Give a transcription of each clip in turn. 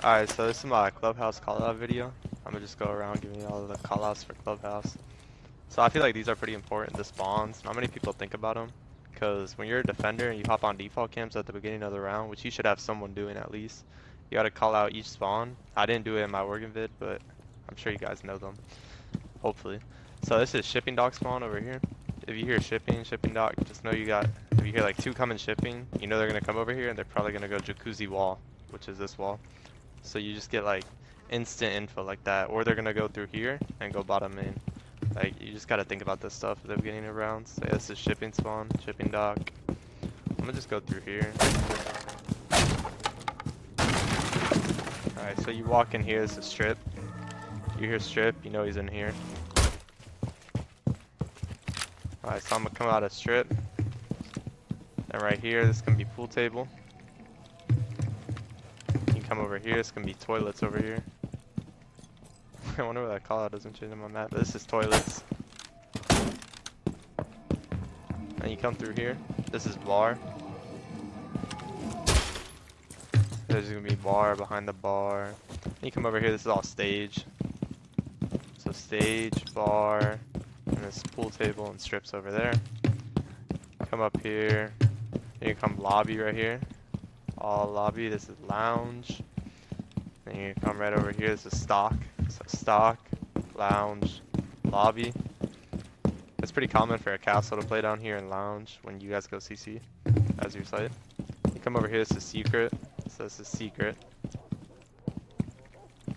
Alright, so this is my Clubhouse callout video. I'm gonna just go around giving you all the callouts for Clubhouse. So I feel like these are pretty important, the spawns. Not many people think about them. Because when you're a defender and you hop on default camps at the beginning of the round, which you should have someone doing at least, you gotta call out each spawn. I didn't do it in my Oregon vid, but I'm sure you guys know them. Hopefully. So this is shipping dock spawn over here. If you hear shipping dock, just know you got, if you hear like two coming shipping, you know they're gonna come over here and they're probably gonna go jacuzzi wall, which is this wall. So you just get like instant info like that, or they're gonna go through here and go bottom in. Like you just gotta think about this stuff at the beginning of rounds. So yeah, this is shipping spawn, shipping dock. I'm gonna just go through here. Alright, so you walk in here, this is strip. You hear strip, you know he's in here. Alright, so I'm gonna come out of strip. And right here, this can be pool table. You can come over here, this can be toilets over here. I wonder where that callout doesn't change on my map. This is toilets. And you come through here. This is bar. There's gonna be bar behind the bar. And you come over here. This is all stage. So stage, bar, and this pool table and strips over there. Come up here. Then you come lobby right here. All lobby. This is lounge. Then you come right over here. This is stock. So stock, lounge, lobby. It's pretty common for a castle to play down here in lounge when you guys go CC as your site. You come over here, this is secret. So this is secret.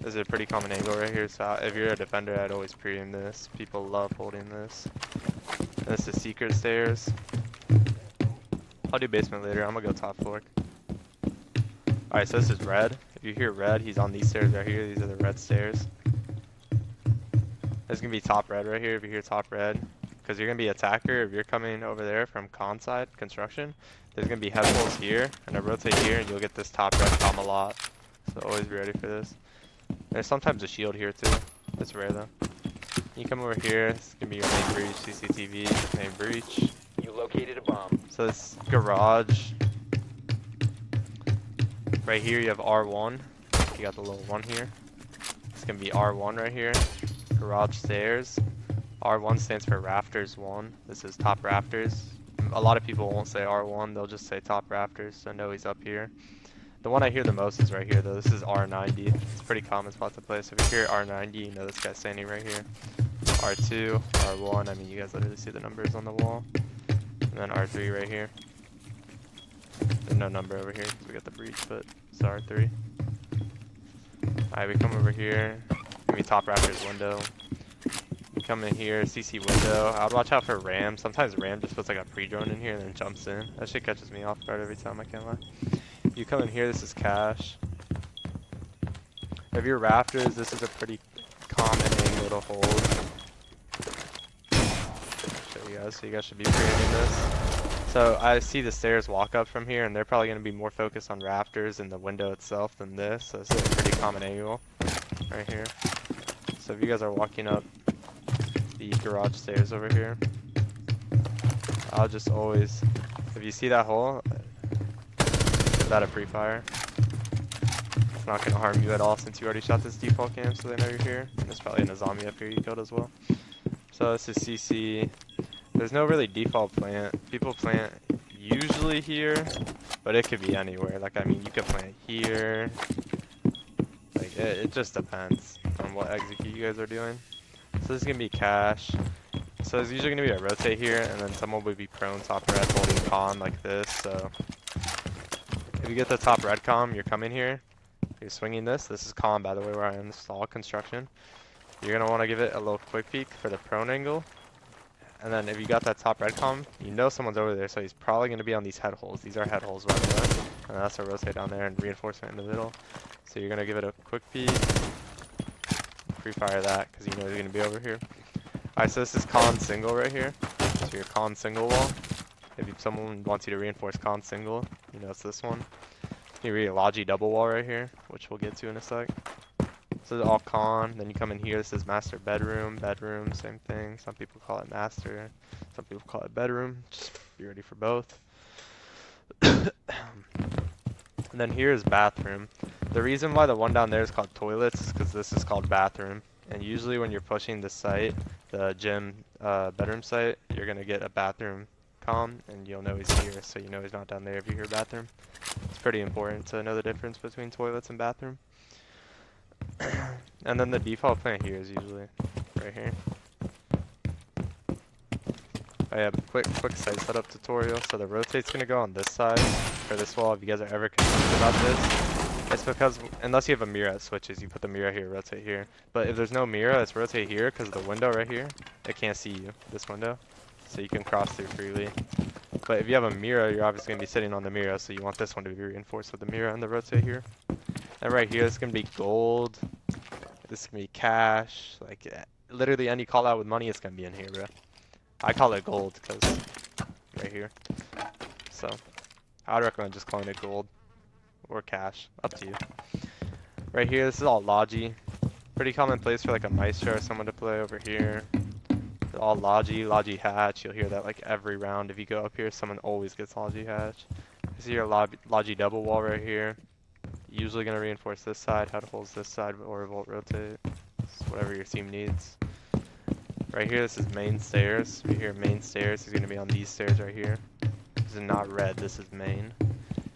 This is a pretty common angle right here. So if you're a defender, I'd always pre-aim this. People love holding this. And this is secret stairs. I'll do basement later. I'm gonna go top floor. Alright, so this is red. If you hear red, he's on these stairs right here. These are the red stairs. There's gonna be top red right here if you hear top red. Because you're gonna be attacker if you're coming over there from con side construction. There's gonna be head holes here, and I rotate here, and you'll get this top red com a lot. So always be ready for this. There's sometimes a shield here too. It's rare though. You come over here, it's gonna be your main breach, CCTV, main breach. You located a bomb. So this garage. Right here you have R1. You got the little one here. It's gonna be R1 right here. Garage stairs. R1 stands for rafters 1. This is top rafters. A lot of people won't say R1, they'll just say top rafters, so know he's up here. The one I hear the most is right here though. This is R90. It's a pretty common spot to play, so if you hear R90, you know this guy's standing right here. R2, R1, I mean you guys literally see the numbers on the wall. And then R3 right here. There's no number over here because we got the breach, but it's R3. Alright, we come over here. Give me top rafters window. You come in here, CC window. I would watch out for Ram. Sometimes Ram just puts like a pre-drone in here and then jumps in. That shit catches me off guard every time, I can't lie. You come in here, this is cash. If you're rafters, this is a pretty common angle to hold. Show you guys, so you guys should be pre-aiming this. So I see the stairs walk up from here, and they're probably going to be more focused on rafters and the window itself than this. So this is a pretty common angle right here. So if you guys are walking up the garage stairs over here, I'll just always, if you see that hole, give that a pre-fire. It's not going to harm you at all since you already shot this default cam, so they know you're here. And there's probably a zombie up here you killed as well. So this is CC. There's no really default plant. People plant usually here, but it could be anywhere. Like, I mean, you could plant here. Like, it just depends on what execute you guys are doing. So this is going to be cash. So there's usually going to be a rotate here, and then someone would be prone top red holding con like this. So if you get the top red com, you're coming here. You're swinging this. This is con, by the way, where I install construction. You're going to want to give it a little quick peek for the prone angle. And then if you got that top red com, you know someone's over there, so he's probably going to be on these head holes. These are head holes, by the way. And that's a rotate down there and reinforcement in the middle. So you're going to give it a quick peek. Pre-fire that, because you know he's going to be over here. Alright, so this is con single right here. So your con single wall. If someone wants you to reinforce con single, you know it's this one. You read a Logi double wall right here, which we'll get to in a sec. So this is all con. Then you come in here, this is master bedroom, same thing. Some people call it master, some people call it bedroom. Just be ready for both. And then here is bathroom. The reason why the one down there is called toilets is because this is called bathroom. And usually when you're pushing the site, the gym bedroom site, you're going to get a bathroom comm and you'll know he's here, so you know he's not down there if you hear bathroom. It's pretty important to know the difference between toilets and bathroom. And then the default plant here is usually right here. I have a quick site setup tutorial. So the rotate's going to go on this side for this wall. If you guys are ever confused about this, it's because unless you have a mirror at switches, you put the mirror here, rotate here. But if there's no mirror, it's rotate here because the window right here, it can't see you, this window. So you can cross through freely. But if you have a mirror, you're obviously going to be sitting on the mirror, so you want this one to be reinforced with the mirror and the rotate here. And right here, it's going to be gold. This is going to be cash. Like, literally any call out with money is going to be in here, bro. I call it gold because right here. So I would recommend just calling it gold or cash, up to you. Right here, this is all Logi. Pretty common place for like a Maestro or someone to play over here. It's all Logi hatch. You'll hear that like every round. If you go up here, someone always gets Logi hatch. This is your Logi double wall right here. Usually gonna reinforce this side, how to hold this side or volt rotate. It's whatever your team needs. Right here, this is main stairs. If you hear main stairs, he's going to be on these stairs right here. This is not red, this is main.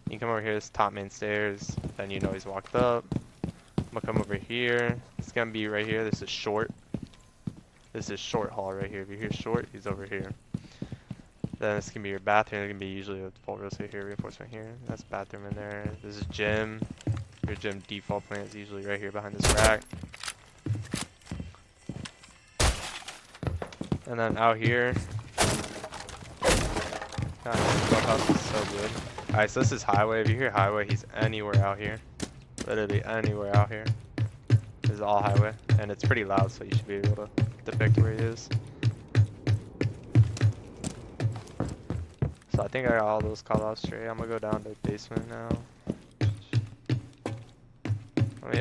You come over here, this is top main stairs. Then you know he's walked up. I'm going to come over here. It's going to be right here. This is short. This is short hall right here. If you hear short, he's over here. Then it's going to be your bathroom. It's going to be usually a full rotate here, reinforcement here. That's bathroom in there. This is gym. Your gym default plant is usually right here behind this rack. And then out here, Clubhouse is so good. Alright, so this is highway. If you hear highway, he's anywhere out here. Literally anywhere out here. This is all highway. And it's pretty loud, so you should be able to depict where he is. So I think I got all those callouts straight. I'm gonna go down to the basement now.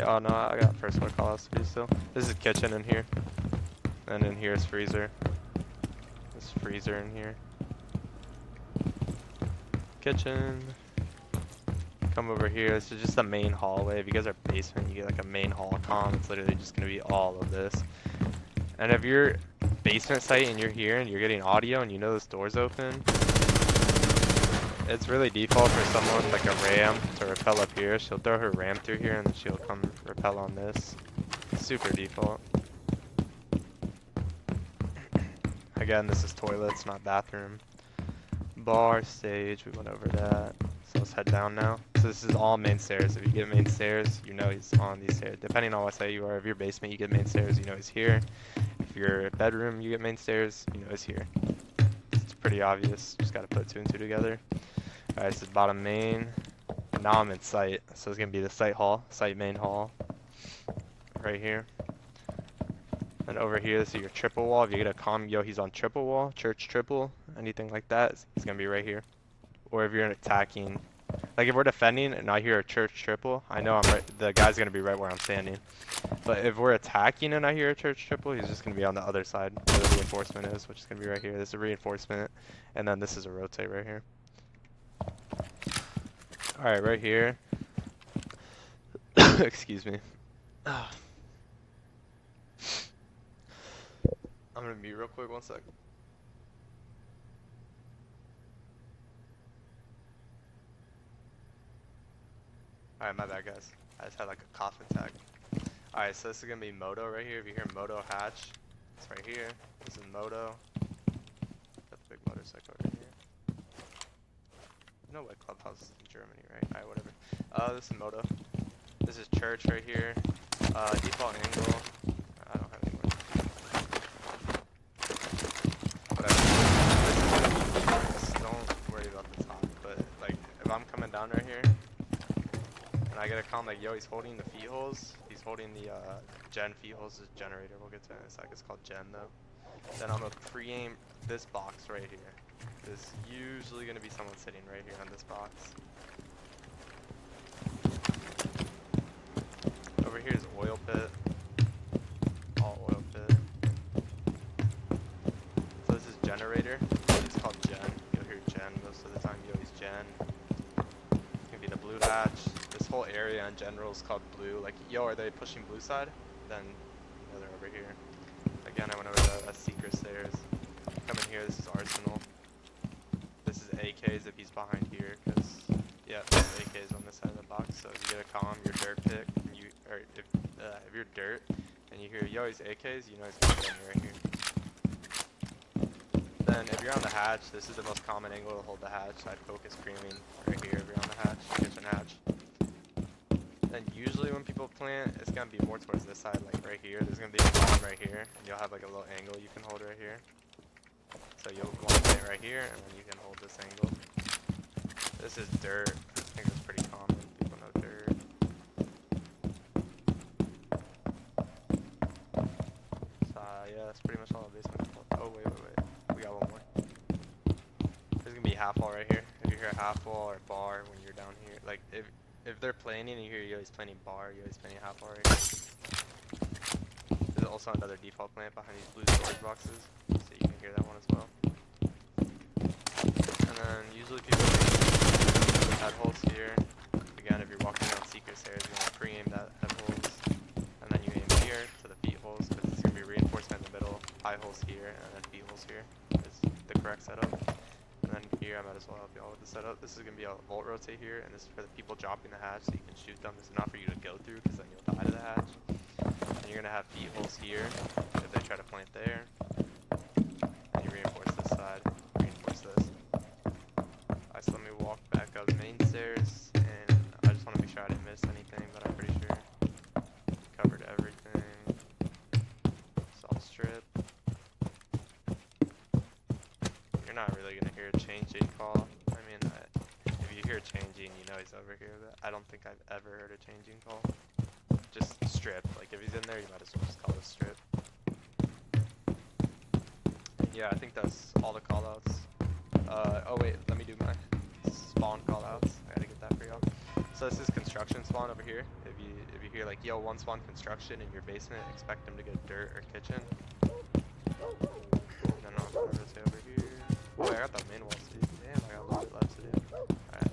Oh no, I got first floor callouts to do still. This is kitchen in here. And in here is freezer. This freezer in here. Kitchen. Come over here. This is just the main hallway. If you guys are basement, you get like a main hall comm. It's literally just gonna be all of this. And if you're basement site and you're here and you're getting audio and you know this door's open, it's really default for someone like a ram to rappel up here. She'll throw her ram through here and then she'll come rappel on this. Super default. Again, this is toilets, not bathroom. Bar, stage, we went over that. So let's head down now. So this is all main stairs. If you get main stairs, you know he's on these stairs. Depending on what site you are, if you're basement, you get main stairs, you know he's here. If you're bedroom, you get main stairs, you know he's here. It's pretty obvious, just gotta put two and two together. Alright, this is bottom main. And now I'm in site, so it's gonna be the site hall, site main hall. Right here. And over here, this is your triple wall. If you get a comm, yo, he's on triple wall, church triple, anything like that, he's gonna be right here. Or if you're attacking, like if we're defending and I hear a church triple, I know I'm right, the guy's gonna be right where I'm standing. But if we're attacking and I hear a church triple, he's just gonna be on the other side where the reinforcement is, which is gonna be right here. This is a reinforcement, and then this is a rotate right here. Alright, right here. Excuse me. I'm gonna mute real quick, 1 sec. Alright, my bad guys. I just had like a cough attack. Alright, so this is gonna be Moto right here. If you hear Moto hatch, it's right here. This is Moto. Got the big motorcycle right here. No way, Clubhouse is in Germany, right? Alright, whatever. This is Moto. This is church right here. Default angle. I don't have any more. Whatever. Don't worry about the top, but like if I'm coming down right here and I get a comm like yo, he's holding the feet holes. He's holding the gen feet holes is generator. We'll get to it in a sec. It's called gen though. Then I'm gonna pre-aim this box right here. There's usually gonna be someone sitting right here on this box. Over here is oil pit. All oil pit. So this is generator. It's called gen. You'll hear gen most of the time. You always gen. It's gonna be the blue hatch. This this whole area in general is called blue. Like, yo, are they pushing blue side? Then, you know, they're over here. Again, I went over that. That's secret stairs. Come in here, this is arsenal. This is AKs if he's behind here, because, yeah, there's AKs on this side of the box. So if you get a comm, your dirt pick, and you, or if you're dirt, and you hear, yo, he's AKs, you know he's gonna be right here. Then if you're on the hatch, this is the most common angle to hold the hatch. I'd focus screaming right here if you're on the hatch, kitchen hatch. Then usually when people plant, it's gonna be more towards this side, like right here. There's gonna be a bomb right here, and you'll have like a little angle you can hold right here. So you'll want to plant right here, and then you can hold this angle. This is dirt. I think that's pretty common. People know dirt. So yeah, that's pretty much all the basement. Oh wait. We got one more. There's gonna be a half wall right here. If you hear a half wall or bar when you're down here, like if they're planning and you hear Yoi's planning bar, Yoi's planning half wall right here. There's also another default plant behind these blue storage boxes, so you can hear that one as well. And then usually people make head holes here. Again, if you're walking around secret stairs, you want to pre-aim that head holes, and then you aim here to the feet holes because it's gonna be reinforcement in the middle, high holes here, and then feet holes here is the correct setup. And then here, I might as well help y'all with the setup. This is going to be a volt rotate here, and this is for the people dropping the hatch so you can shoot them. This is not for you to go through because then you'll die to the hatch. And you're going to have feet holes here if they try to plant there. And you reinforce this side, reinforce this. Alright, so let me walk back up the main stairs, and I just want to make sure I didn't miss anything, but I'm pretty sure covered everything. Soft strip. You're not really gonna hear a changing call. I mean, if you hear changing, you know he's over here, but I don't think I've ever heard a changing call. Just strip. Like, if he's in there, you might as well just call it strip. Yeah, I think that's all the callouts. Oh wait, let me do my spawn callouts. I gotta get that for y'all. So this is construction spawn over here. If you hear like, yo, one spawn construction in your basement, expect them to get dirt or kitchen. And then I'll rotate over here. Oh, I got the main walls, dude. Damn, I got a little bit left to do. Alright.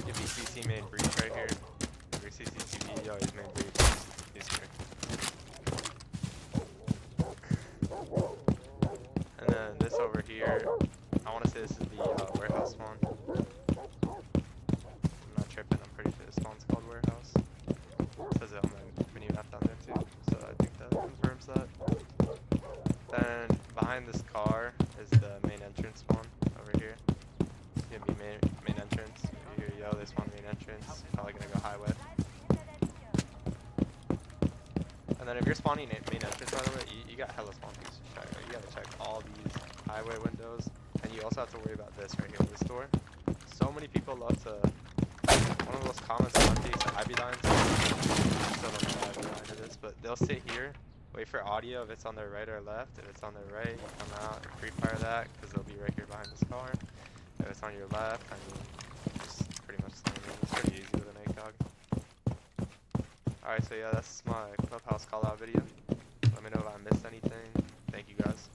Give me CC main breach right here. Your CCTV, yo, he's main breach. He's here. And then this over here, I want to say this is the warehouse spawn. I'm not tripping, I'm pretty sure this spawn's called warehouse. It says it on the mini map down there too, so I think that confirms that. Then behind this car is the main entrance spawn over here. It's gonna be main entrance. If you hear yo, they spawn main entrance. Probably gonna go highway. And then if you're spawning main entrance, by the way, you got hella spawn pieces to check. Right? You gotta check all these highway windows, and you also have to worry about this right here, this door. So many people love to. One of the most common spawn peaks that I be dying to. I still don't know why I be dying to this, but they'll sit here. Wait for audio if it's on their right or left. If it's on their right, you come out and free fire that because they'll be right here behind this car. If it's on your left, I mean, just pretty much slam it. It's pretty easy with an ACOG. Alright, so yeah, that's my Clubhouse call out video. Let me know if I missed anything. Thank you guys.